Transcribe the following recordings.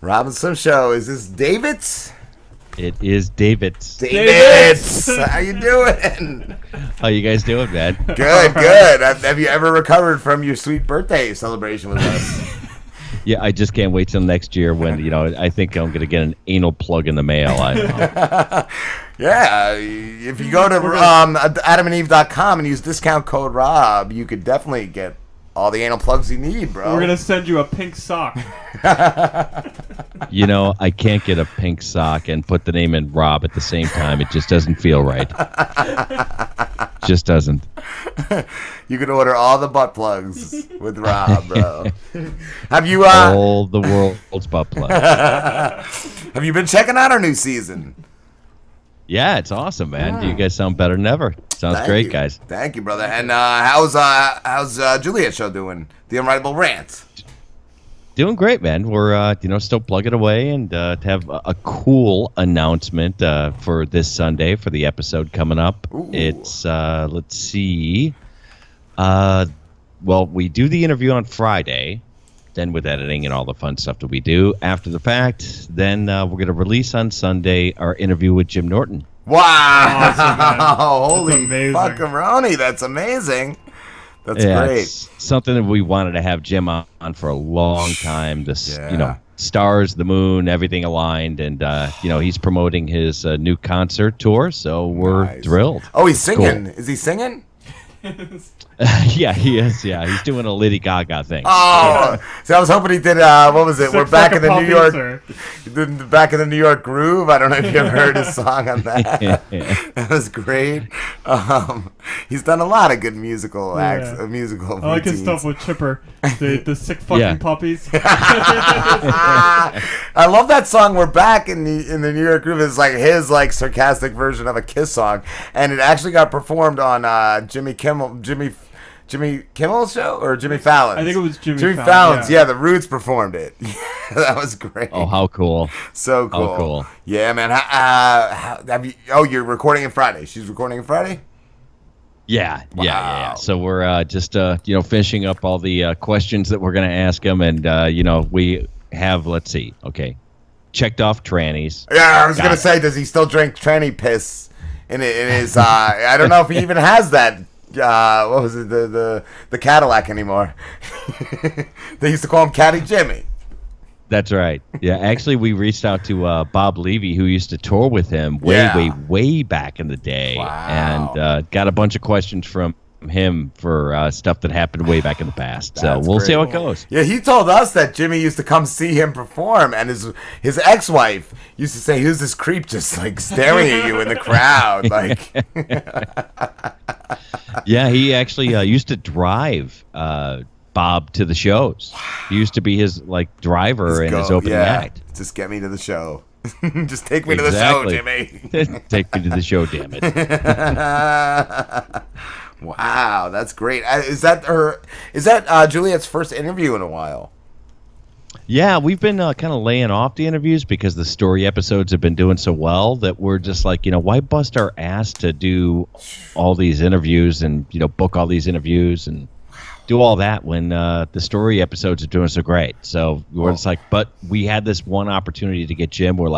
Rob and Slim Show. Is this Davits? It is Davits. Davits! How you doing? How you guys doing, man? Good, good. Have you ever recovered from your sweet birthday celebration with us? Yeah, I just can't wait till next year when, I think I'm going to get an anal plug in the mail. I don't know. Yeah, if you go to adamandeve.com and use discount code Rob, you could definitely get all the anal plugs you need, bro. We're going to send you a pink sock. I can't get a pink sock and put the name in Rob at the same time. It just doesn't feel right. Just doesn't. You can order all the butt plugs with Rob, bro. Have you all the world's butt plugs? Have you been checking out our new season? Yeah, it's awesome, man. You guys sound better than ever. Sounds great, guys. Thank you, brother. And how's Juliette's show doing? The Unwritable Rant. Doing great, man. We're still plugging away, and to have a cool announcement for this Sunday for the episode coming up. Ooh. It's let's see. Well, we do the interview on Friday, then with editing and all the fun stuff that we do after the fact. Then we're going to release on Sunday our interview with Jim Norton. Wow! Awesome, holy fuckaroni! That's amazing. That's great. It's something that we wanted to have Jim on for a long time. This, stars, the moon, everything aligned, and he's promoting his new concert tour. So we're thrilled. Oh, he's singing. Cool. Is he singing? Yeah, he is. Yeah, he's doing a Lady Gaga thing. Oh, so I was hoping he did. What was it? We're back in the New York. Back in the New York groove. I don't know if you ever heard his song on that. That was great. He's done a lot of good musical acts. Musical. I like his stuff with Chipper. The sick fucking puppies. I love that song. We're back in the New York groove. It's like his sarcastic version of a Kiss song, and it actually got performed on Jimmy Kimmel's show or Jimmy Fallon's? I think it was Jimmy Fallon's. Yeah, the Roots performed it. That was great. Oh, how cool! So cool. How cool. Yeah, man. Have you? Oh, you're recording it Friday. She's recording it Friday. Yeah, wow. Yeah. So we're just finishing up all the questions that we're gonna ask him, and we have checked off trannies. Yeah, I was gonna say, does he still drink tranny piss in his? I don't know if he even has that. What was it? The Cadillac anymore? They used to call him Caddy Jimmy. That's right. Yeah, actually, we reached out to Bob Levy, who used to tour with him way back in the day, and got a bunch of questions from him for stuff that happened way back in the past. So we'll see how it goes. Yeah, he told us that Jimmy used to come see him perform, and his ex-wife used to say, "Who's this creep just staring at you in the crowd?" Yeah, he actually used to drive Bob to the shows. He used to be his driver in his opening act. Just get me to the show. Just take me to the show, Jimmy. Take me to the show, damn it. Wow, that's great. Is that Juliette's first interview in a while? Yeah, we've been kind of laying off the interviews because the story episodes have been doing so well that we're just why bust our ass to do all these interviews and book all these interviews and do all that when the story episodes are doing so great. So we're just but we had this one opportunity to get Jim. We're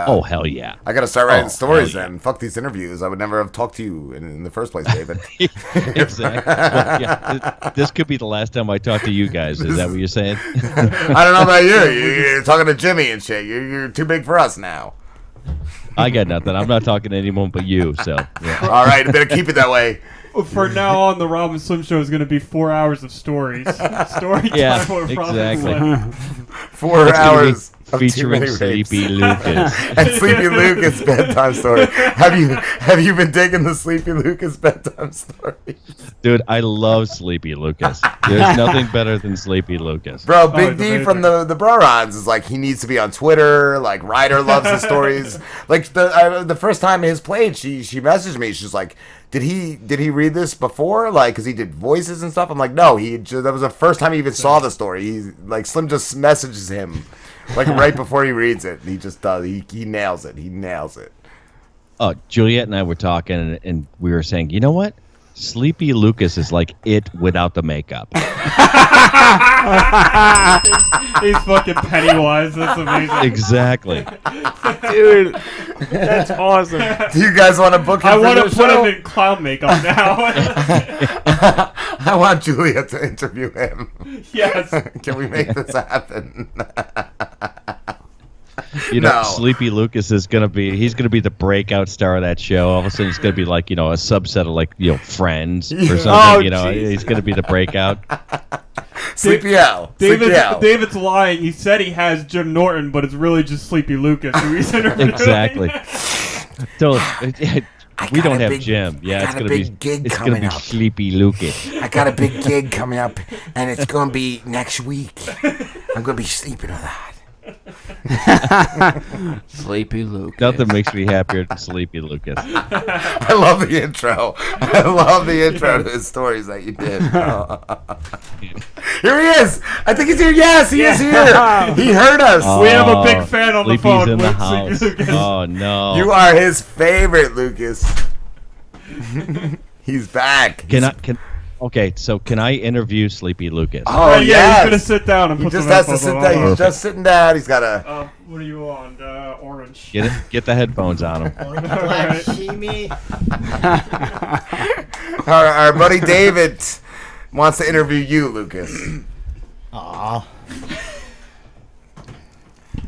oh, hell yeah. I got to start writing stories then. Fuck these interviews. I would never have talked to you in the first place, David. Exactly. Well, this could be the last time I talk to you guys. Is that what you're saying? I don't know about you. You're talking to Jimmy and shit. You're too big for us now. I got nothing. I'm not talking to anyone but you. So yeah. All right. Better keep it that way. For now on, the Rob and Slim Show is going to be 4 hours of stories. Story time for exactly. 4 hours of featuring Sleepy Lucas and Sleepy Lucas bedtime story. Have you been digging the Sleepy Lucas bedtime stories? Dude, I love Sleepy Lucas. There's nothing better than Sleepy Lucas. Bro, Big D from the Brorons is he needs to be on Twitter. Ryder loves his stories. The first time his played, she messaged me. She's like, Did he read this before? Because he did voices and stuff? I'm like, no. That was the first time he even saw the story. Slim just messages him right before he reads it. He just does. He nails it. He nails it. Oh, Juliette and I were talking, and we were saying, you know what? Sleepy Lucas is like it without the makeup. He's fucking Pennywise. That's amazing. Exactly. Dude, that's awesome. Do you guys want to book him I for want the to put show? him in clown makeup now. I want Juliette to interview him. Yes. Can we make this happen? You know, No. Sleepy Lucas is he's gonna be the breakout star of that show. All of a sudden, it's gonna be like, a subset of like, Friends or something. Oh, He's gonna be the breakout. Sleepy Al. Sleepy Al. David's lying. He said he has Jim Norton, but it's really just Sleepy Lucas who he's interviewing. Exactly. So we don't have big- Jim. I Yeah, got it's a gonna big be gig it's gonna coming be up. Sleepy Lucas. I got a big gig coming up, and it's going to be next week. I'm going to be sleeping a lot. Sleepy Lucas. Nothing makes me happier than Sleepy Lucas. I love the intro. I love the intro to his stories that you did. Here he is. I think he's here. Yes, he is here. He heard us. We have a big fan on the Sleepy's phone in the with house. Sleepy Lucas. Oh no! You are his favorite, Lucas. He's back. Okay, so can I interview Sleepy Lucas? Oh, yeah, yes. he's gonna sit down and He put just some has to headphones sit on. down. He's just sitting down. He's got a. What are you on? Orange. Get the headphones on him. Alright. Our buddy David wants to interview you, Lucas. Aw.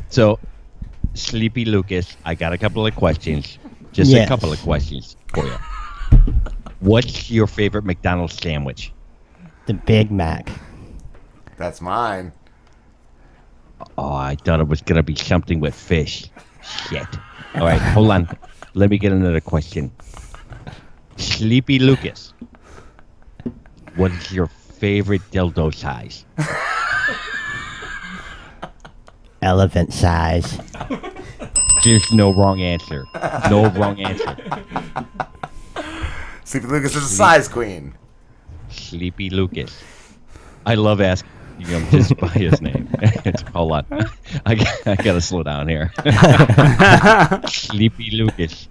So, Sleepy Lucas, I got a couple of questions. Just Yes. a couple of questions for you. What's your favorite McDonald's sandwich? The Big Mac. That's mine. Oh, I thought it was going to be something with fish. Shit. All right, hold on. Let me get another question. Sleepy Lucas, what is your favorite dildo size? Elephant size. There's no wrong answer. No wrong answer. Sleepy Lucas is a size queen. Sleepy Lucas. I love asking him just by his name. Hold on. I gotta slow down here. Sleepy Lucas.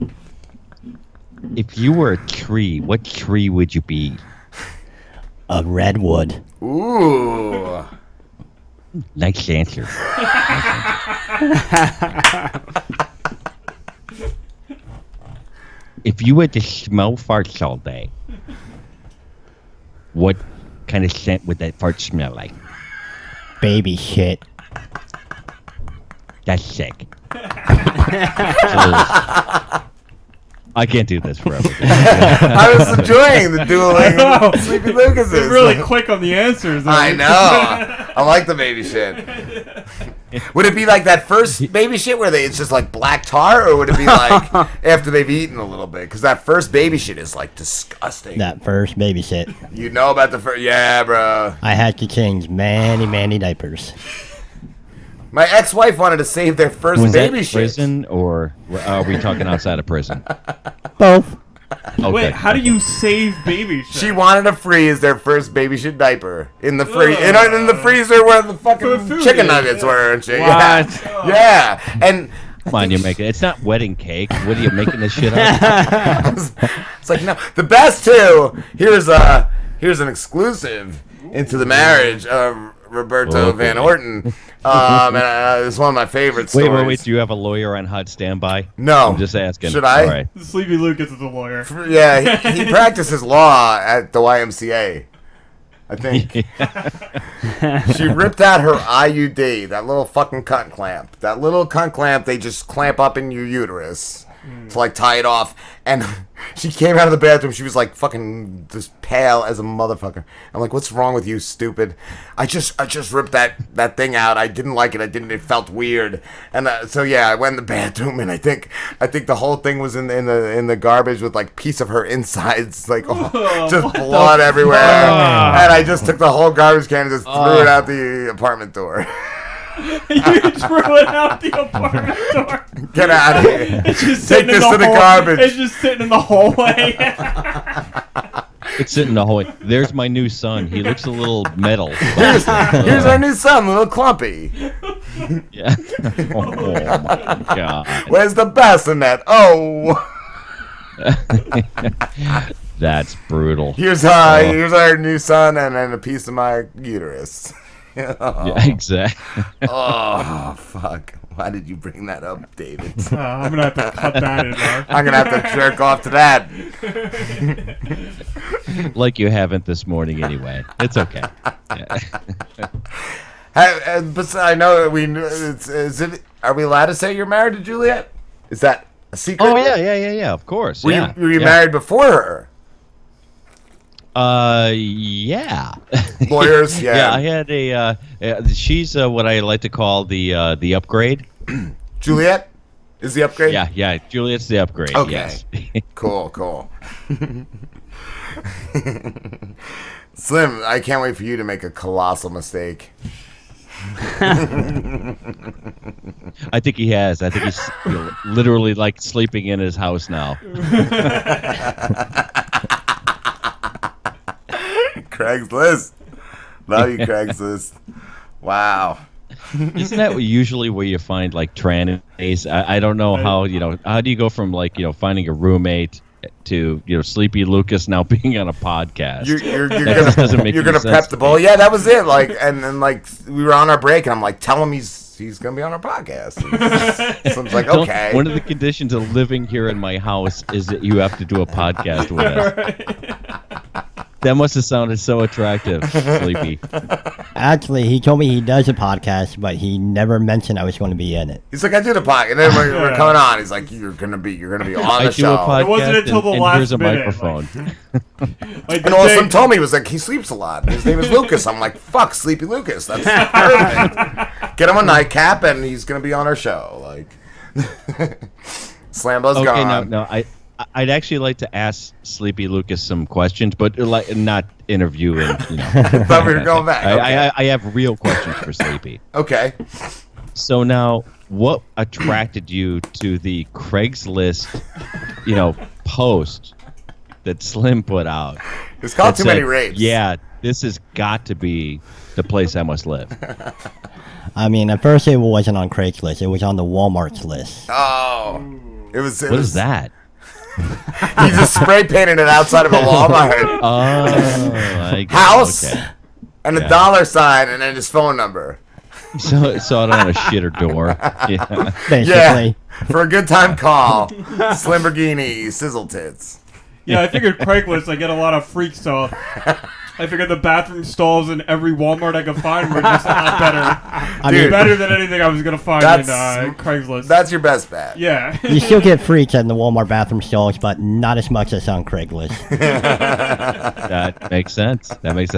If you were a tree, what tree would you be? A redwood. Ooh. Nice answer. If you had to smell farts all day, what kind of scent would that fart smell like? Baby shit. That's sick. I can't do this forever. I was enjoying the dueling know. Sleepy Lucases. He's really quick on the answers. I know. I like the baby shit. Would it be like that first baby shit where it's just like black tar, or would it be like after they've eaten a little bit? Because that first baby shit is like disgusting. That first baby shit. You know about the first? Yeah, bro. I had to change many diapers. My ex-wife wanted to save their first Was baby that shit. prison, or are we talking outside of prison? Both. Okay. Wait, how do you save baby shit? She wanted to freeze their first baby shit diaper in the in the freezer where the fucking food chicken is, nuggets yeah. were and shit. What? Yeah, yeah. And Come on, you're making it's not wedding cake. What are you making this shit up? it's like, no, the best too. Here's an exclusive into the marriage of Roberto Okay. Van Orton. And it's one of my favorite stories. Wait. Do you have a lawyer on hot standby? No. I'm just asking. Should I? All right. Sleepy Lucas is a lawyer. Yeah, he practices law at the YMCA. I think. She ripped out her IUD, that little fucking cunt clamp. That little cunt clamp they just clamp up in your uterus to like tie it off. And she came out of the bathroom. She was like fucking just pale as a motherfucker. I'm like, what's wrong with you, stupid? I just ripped that thing out. I didn't like it. It felt weird. And so yeah, I went in the bathroom, and I think the whole thing was in the garbage with like piece of her insides, like just blood everywhere. And I just took the whole garbage can and just threw it out the apartment door. You threw it out the apartment door. Get out of here. It's just Take sitting in this to the hall- garbage. It's just sitting in the hallway. It's sitting in the hallway. There's my new son. He looks a little metal. Here's our new son, little Clumpy. Yeah. Oh my god. Where's the bassinet? Oh. That's brutal. Here's our new son and then a piece of my uterus. Yeah, exactly. Oh, fuck. Why did you bring that up, David? I'm going to have to cut that in there. I'm going to have to jerk off to that. Like you haven't this morning anyway. It's okay. Yeah. But I know are we allowed to say you're married to Juliette? Is that a secret? Oh, yeah, of course. Were you married before her? Yeah. Lawyers, yeah. Yeah, I had she's what I like to call the upgrade. Juliette is the upgrade? Yeah, Juliette's the upgrade, okay. Yes. Cool. Slim, I can't wait for you to make a colossal mistake. I think he has. I think he's literally like sleeping in his house now. Craigslist. Love you, Craigslist. Wow. Isn't that usually where you find like trannies? I don't know how do you go from like finding a roommate to Sleepy Lucas now being on a podcast? You're gonna prep the bowl. Yeah, that was it. Like and then like we were on our break and I'm like, tell him he's gonna be on our podcast. So I'm like, okay. One of the conditions of living here in my house is that you have to do a podcast with us. That must have sounded so attractive, Sleepy. Actually, he told me he does a podcast, but he never mentioned I was going to be in it. He's like, I did a podcast, and then we're coming on. He's like, you're gonna be on the show. It wasn't until the last here's a minute, microphone. And also told me, he was like, he sleeps a lot. His name is Lucas. I'm like, fuck, Sleepy Lucas. That's perfect. Get him a nightcap, and he's gonna be on our show. Like, Slambo's gone. No, I'd actually like to ask Sleepy Lucas some questions, but like not interview him. I thought we were going back. Okay. I have real questions for Sleepy. Okay. So now, what attracted you to the Craigslist, post that Slim put out? It's called Too Many Rapes. Yeah, this has got to be the place I must live. I mean, at first it wasn't on Craigslist. It was on the Walmart's list. Oh. What is that? He just spray painted it outside of a Walmart. House and a dollar sign and then his phone number. So saw it on a shitter door. Yeah. Basically. Yeah. For a good time, call Slimborghini Sizzle Tits. Yeah, I figured Craigslist, I get a lot of freaks, so I figured the bathroom stalls in every Walmart I could find were just a lot better. Better than anything I was going to find in Craigslist. That's your best bet. Yeah. You still get freaks in the Walmart bathroom stalls, but not as much as on Craigslist. That makes sense.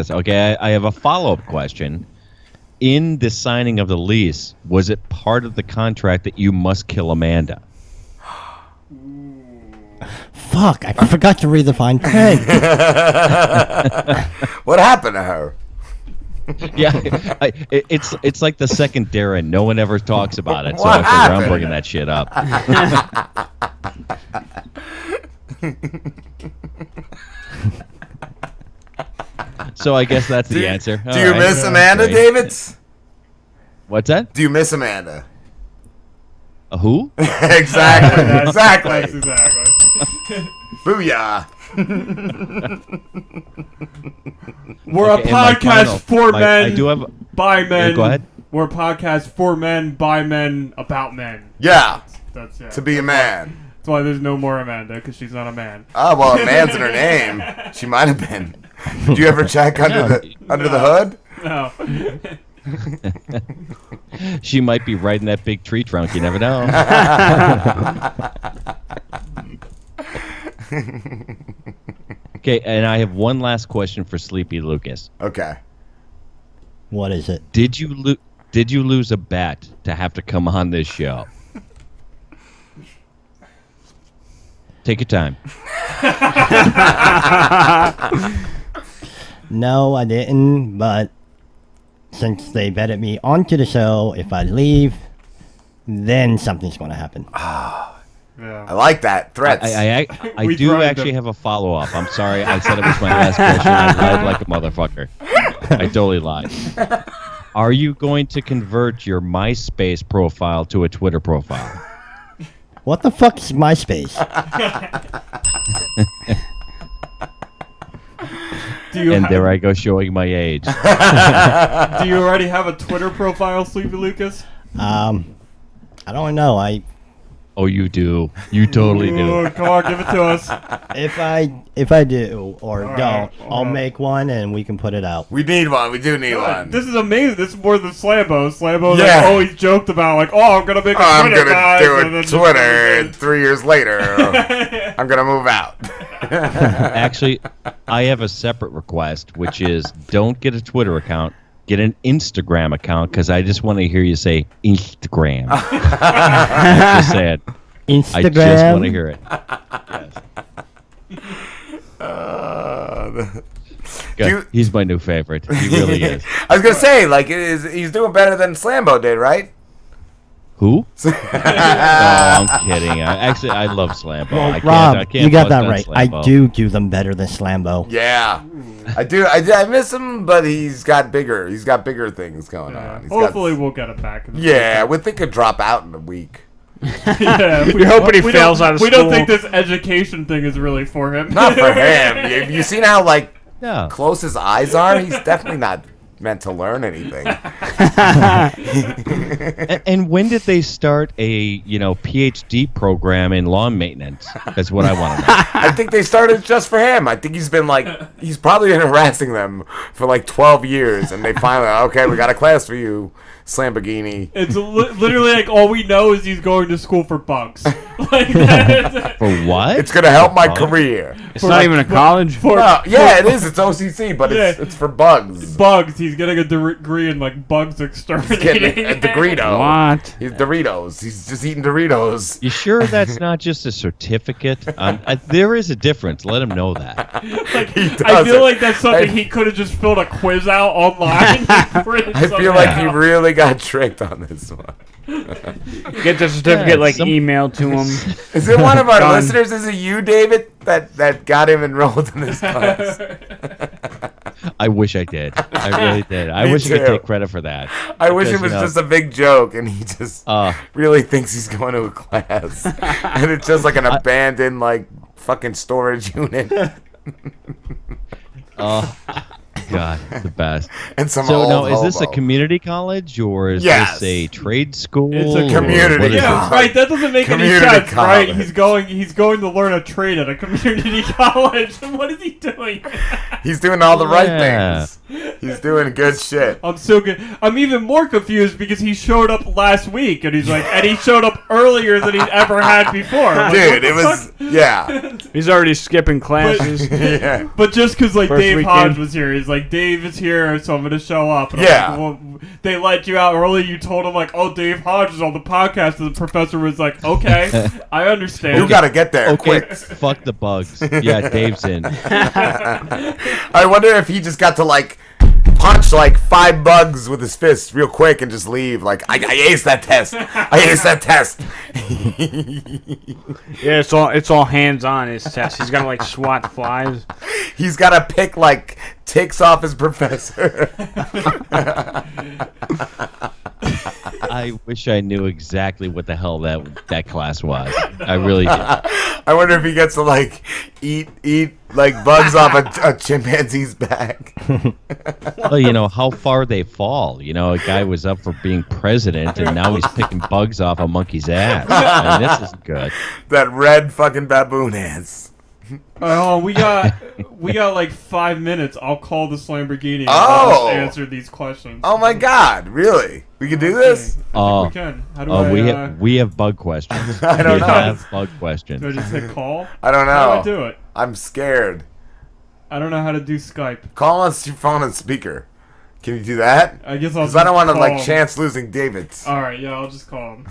Okay, I have a follow-up question. In the signing of the lease, was it part of the contract that you must kill Amanda? Fuck, I forgot to read the fine print. What happened to her? Yeah, it's like the second Darren. No one ever talks about it, so I figure I'm bringing that shit up. So I guess that's the answer. Do you miss Amanda, Davits? What's that? Do you miss Amanda? Who? Exactly. Exactly. Booyah. We're a podcast for men, by men. Yeah, go ahead. We're a podcast for men, by men, about men. Yeah. That's it. To be a man. That's why there's no more Amanda, because she's not a man. Oh, well, a man's in her name. She might have been. Did you ever check under the hood? No. She might be right in that big tree trunk. You never know. Okay, and I have one last question for Sleepy Lucas. Okay. What is it? Did you lose a bet to have to come on this show? Take your time. No, I didn't, but since they vetted me onto the show, if I leave, then something's going to happen. Yeah. I like that. Threats. I do actually have a follow-up. I'm sorry. I said it was my last question. I lied like a motherfucker. I totally lied. Are you going to convert your MySpace profile to a Twitter profile? What the fuck is MySpace? And there I go showing my age. Do you already have a Twitter profile, Sleepy Lucas? I don't know. Oh, you do. You totally do. Ooh, come on, give it to us. If I do or don't, I'll make one and we can put it out. We need one. We do need one. This is amazing. This is more than Slambo. Slambo's Yeah. like always joked about, like, oh, I'm gonna make a I'm Twitter, gonna guys, do and a then Twitter, and just- 3 years later, I'm gonna move out. Actually, I have a separate request, which is don't get a Twitter account. Get an Instagram account, because I just want to hear you say Instagram. Just say it. Instagram. I just want to hear it. Yes. you- He's my new favorite. He really is. I was gonna say, like, he's doing better than Slambo did, right? Who? No, I'm kidding. I love Slambo. Well, I Rob, can't you got bust that on right. Slambo. I do them better than Slambo. Yeah, I do. I miss him, but he's got bigger. He's got bigger things going on. He's Hopefully, we'll get it back. Yeah, we think he'd drop out in a week. Yeah, You're hoping he fails out of We don't school. think this education thing is really for him. Not for him. You seen how like Yeah. close his eyes are? He's definitely not meant to learn anything. And when did they start a PhD program in lawn maintenance? That's what I want to know. I think they started just for him. I think he's probably been harassing them for like 12 years, and they finally, okay, we got a class for you, Lamborghini. It's literally like all we know is he's going to school for bugs. Like that. For what? It's gonna help my career. It's not even a college. Well, yeah, it is. It's OCC, but it's for bugs. Bugs. He's getting a degree in like bugs exterminating. Getting a Dorito. What? He's Doritos. He's just eating Doritos. You sure that's not just a certificate? There is a difference. Let him know that. Like, He I feel doesn't. like that's something he could have just filled a quiz out online. I feel like he really got tricked on this one. Get the certificate emailed to him. Is it one of our Done. listeners? Is it you, David, that got him enrolled in this class? I wish I did. I really did. I Me wish I could too. take credit for that. I wish it Because, was just a big joke, and he just Uh, really thinks he's going to a class, and it's just like an abandoned like fucking storage unit, God, the best. and some So old now, is this a hobo. community college or is Yes. this a trade school? It's a or community what is Yeah, it? right. That doesn't make any Community sense, right? college. He's going to learn a trade at a community college. What is he doing? He's doing all the right Yeah. things. He's doing good shit. I'm so good. I'm even more confused because he showed up last week, and he's like, and he showed up earlier than he'd ever had before. I'm like, Dude, what the it was fuck? yeah. He's already skipping classes. Yeah. But just because like First Dave weekend. Hodge was here, he's like, Dave is here, so I'm gonna show up. And I'm Yeah. like, well, they let you out early. You told him like, oh, Dave Hodge is on the podcast, and the professor was like, okay, I understand. You gotta get there Okay, quick. fuck the bugs. Yeah, Dave's in. I wonder if he just got to like punch like 5 bugs with his fist real quick and just leave. Like I aced that test. I aced that test. Yeah, it's all hands on his test. He's gotta like swat flies. He's got to pick like ticks off his professor. I wish I knew exactly what the hell that class was. I really did. I wonder if he gets to like eat like bugs off a chimpanzee's back. Well, how far they fall. A guy was up for being president, and now he's picking bugs off a monkey's ass. I mean, this isn't good. That red fucking baboon ass. Oh, we got like 5 minutes. I'll call this Lamborghini and Oh. I'll just answer these questions. Oh my god, really? We can do this? I think we can. How do We have bug questions. I don't we know. have bug questions. do I just hit call? I don't How know. do I do it? I'm scared. I don't know how to do Skype. Call on your phone and speaker. Can you do that? I guess I'll. Because I don't want to call like him. chance losing Davits. All right, yeah, I'll just call him.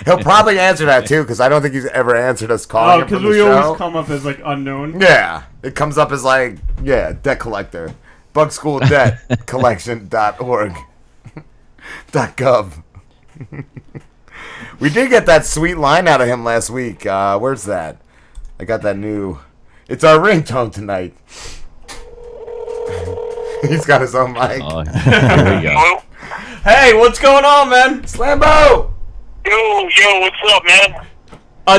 He'll probably answer that too, because I don't think he's ever answered us calling Oh, him because from the we show. always come up as like unknown. Yeah, it comes up as like debt collector, bugschooldebtcollection.org, .gov. We did get that sweet line out of him last week. Where's that? I got that new. It's our ringtone tonight. He's got his own mic. Oh, here we go. Hey, what's going on, man? Slambo! Yo, what's up, man?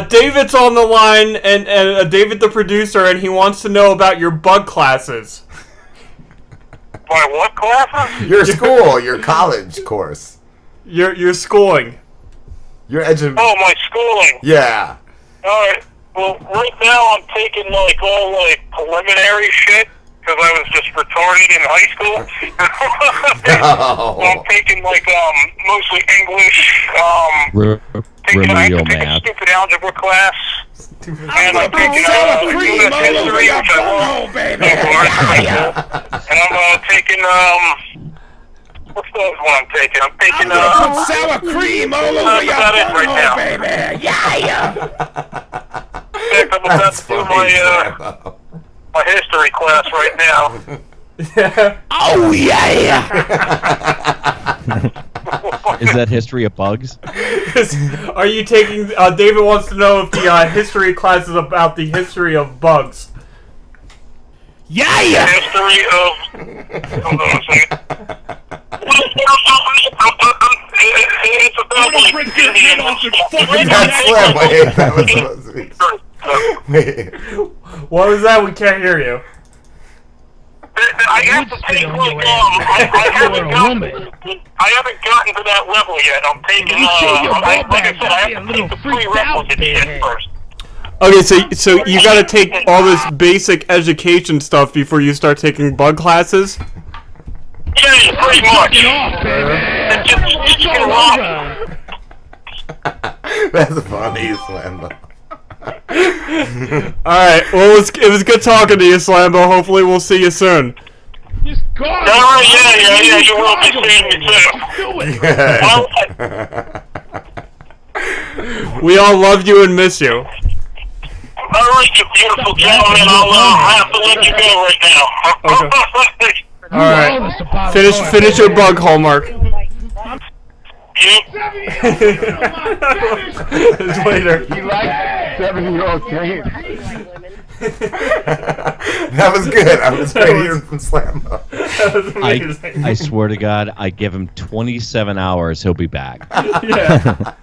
David's on the line, and David the producer, and he wants to know about your bug classes. My what classes? Your school, your college course. Your schooling. Your Oh, my schooling. Yeah. Alright, well, right now I'm taking, like, all, like, preliminary shit, because I was just retarded in high school. No. So I'm taking, like, mostly English, Remedial taking a math. stupid algebra class. And I'm taking U.S. history, which I love. And I'm taking, what's the other one I'm taking? I'm taking, put sour cream all over your about it right now. baby. Yeah. In fact, I'm about to do my history class right now. Oh yeah. Is that history of bugs? Are you taking... David wants to know if the history class is about the history of bugs. Yeah. History of... Hold on a second. It's about... That's Slim. Wait, that was supposed to be. Wait. What was that? We can't hear you. I have to take, like, I haven't gotten to that level yet. I'm taking, like I said, I have to take the prerequisite shit first. Okay, so you gotta take all this basic education stuff before you start taking bug classes? Yeah, pretty much. Just get along. That's funny, Slambo. Alright, well, it was good talking to you, Slambo. Hopefully we'll see you soon. Alright, yeah, you will be seeing me too. Well, We all love you and miss you. alright, you beautiful gentlemen, I'll have to let you go right now. Alright. Finish your bug hallmark. Yep. Later. He likes 7-year-old games. That was good. I was great hearing from Slambo. I swear to God, I give him 27 hours, he'll be back. Yeah.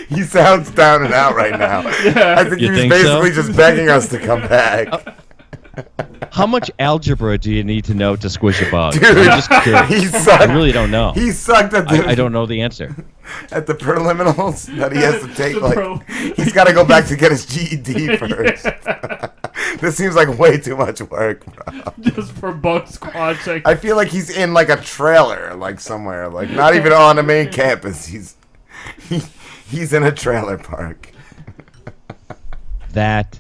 He sounds down and out right now. I think You he was think basically so? just begging us to come back. How much algebra do you need to know to squish a bug? Dude, I'm just curious. he sucked. I really don't know. He sucked at the I don't know the answer. at the preliminals that he has to take. Like he's got to go back to get his GED first. This seems like way too much work, bro. Just for bug squatching. I feel like he's in like a trailer, like somewhere, like not even on the main campus. He's in a trailer park. That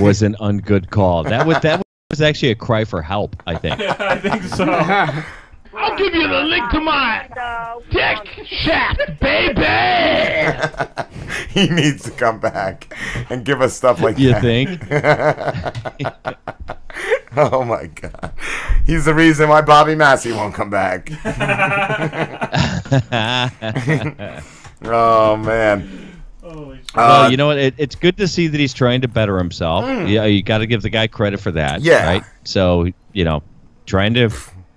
was an ungood call. That was actually a cry for help, I think. I think so. I'll give you the link to my tech shaft, baby. He needs to come back and give us stuff like You that. think? Oh my god. He's the reason why Bobby Massey won't come back. Oh man. Well, you know what? It's good to see that he's trying to better himself. Yeah, you got to give the guy credit for that. Yeah. Right. So trying to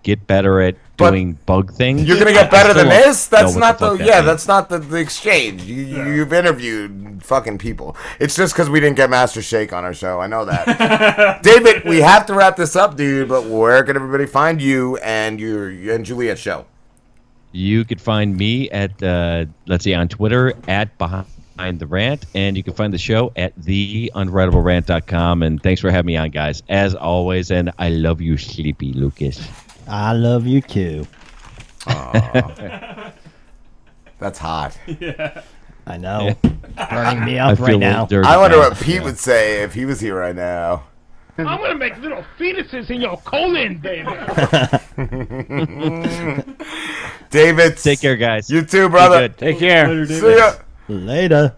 get better at But doing bug things. You're gonna get better than I still this? That's know not what the fuck that means. that's not the exchange. You've interviewed fucking people. It's just because we didn't get Master Shake on our show. I know that. David, we have to wrap this up, dude. But where can everybody find you and Juliette's show? You could find me at on Twitter at Behind the Rant, and you can find the show at theunwritablерant.com. And thanks for having me on, guys, as always. And I love you, Sleepy Lucas. I love you too. That's hot. Yeah. I know. Burning me I up feel right a little now. dirty I wonder now. what Pete would say if he was here right now. I'm gonna make little fetuses in your colon, baby. David, Take care, guys. you too, Be brother. good. Take care. Later, See David. ya. Later.